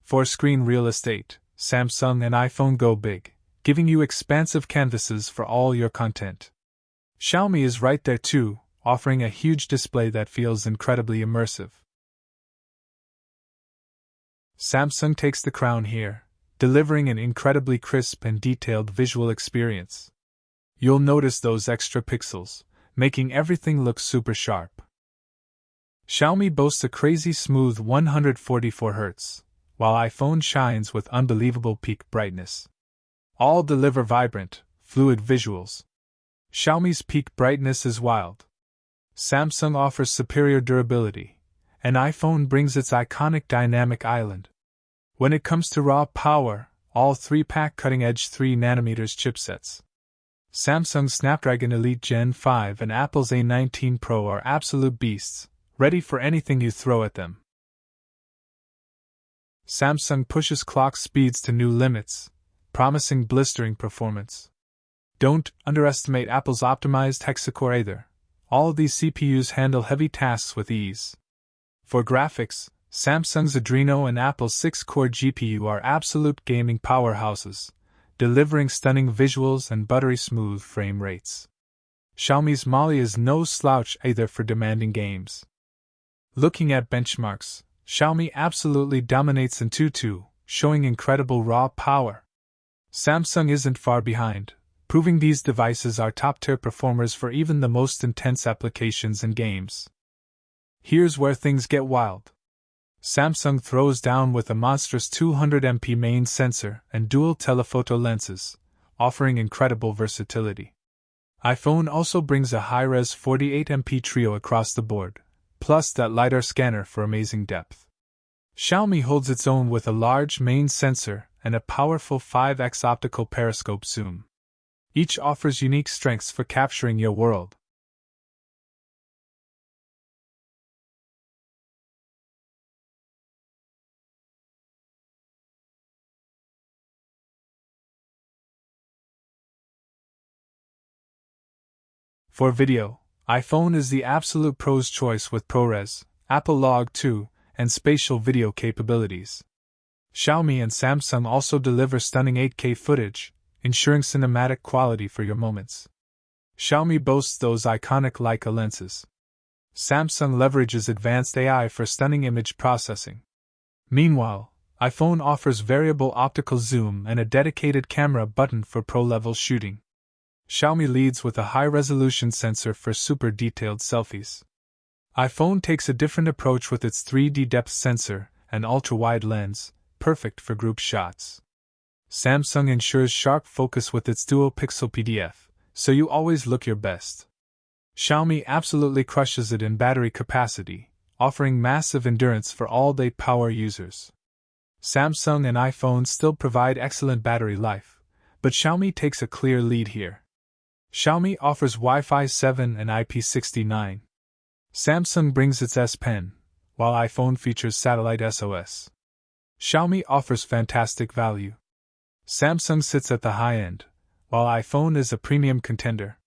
For screen real estate, Samsung and iPhone go big, giving you expansive canvases for all your content. Xiaomi is right there too, offering a huge display that feels incredibly immersive. Samsung takes the crown here, delivering an incredibly crisp and detailed visual experience. You'll notice those extra pixels, making everything look super sharp. Xiaomi boasts a crazy smooth 144 Hz, while iPhone shines with unbelievable peak brightness. All deliver vibrant, fluid visuals. Xiaomi's peak brightness is wild. Samsung offers superior durability, and iPhone brings its iconic dynamic island. When it comes to raw power, all three pack cutting-edge 3nm chipsets. Samsung's Snapdragon Elite Gen 5 and Apple's A19 Pro are absolute beasts, ready for anything you throw at them. Samsung pushes clock speeds to new limits, promising blistering performance. Don't underestimate Apple's optimized hexa-core either. All of these CPUs handle heavy tasks with ease. For graphics, Samsung's Adreno and Apple's 6-core GPU are absolute gaming powerhouses, delivering stunning visuals and buttery smooth frame rates. Xiaomi's Mali is no slouch either for demanding games. Looking at benchmarks, Xiaomi absolutely dominates in Antutu, showing incredible raw power. Samsung isn't far behind, proving these devices are top-tier performers for even the most intense applications and games. Here's where things get wild. Samsung throws down with a monstrous 200MP main sensor and dual telephoto lenses, offering incredible versatility. iPhone also brings a high-res 48MP trio across the board, plus that LiDAR scanner for amazing depth. Xiaomi holds its own with a large main sensor and a powerful 5x optical periscope zoom. Each offers unique strengths for capturing your world. For video, iPhone is the absolute pro's choice with ProRes, Apple Log 2, and spatial video capabilities. Xiaomi and Samsung also deliver stunning 8K footage, ensuring cinematic quality for your moments. Xiaomi boasts those iconic Leica lenses. Samsung leverages advanced AI for stunning image processing. Meanwhile, iPhone offers variable optical zoom and a dedicated camera button for pro-level shooting. Xiaomi leads with a high-resolution sensor for super detailed selfies. iPhone takes a different approach with its 3D depth sensor and ultra-wide lens, perfect for group shots. Samsung ensures sharp focus with its dual-pixel PDF, so you always look your best. Xiaomi absolutely crushes it in battery capacity, offering massive endurance for all-day power users. Samsung and iPhone still provide excellent battery life, but Xiaomi takes a clear lead here. Xiaomi offers Wi-Fi 7 and IP69. Samsung brings its S Pen, while iPhone features satellite SOS. Xiaomi offers fantastic value. Samsung sits at the high end, while iPhone is a premium contender.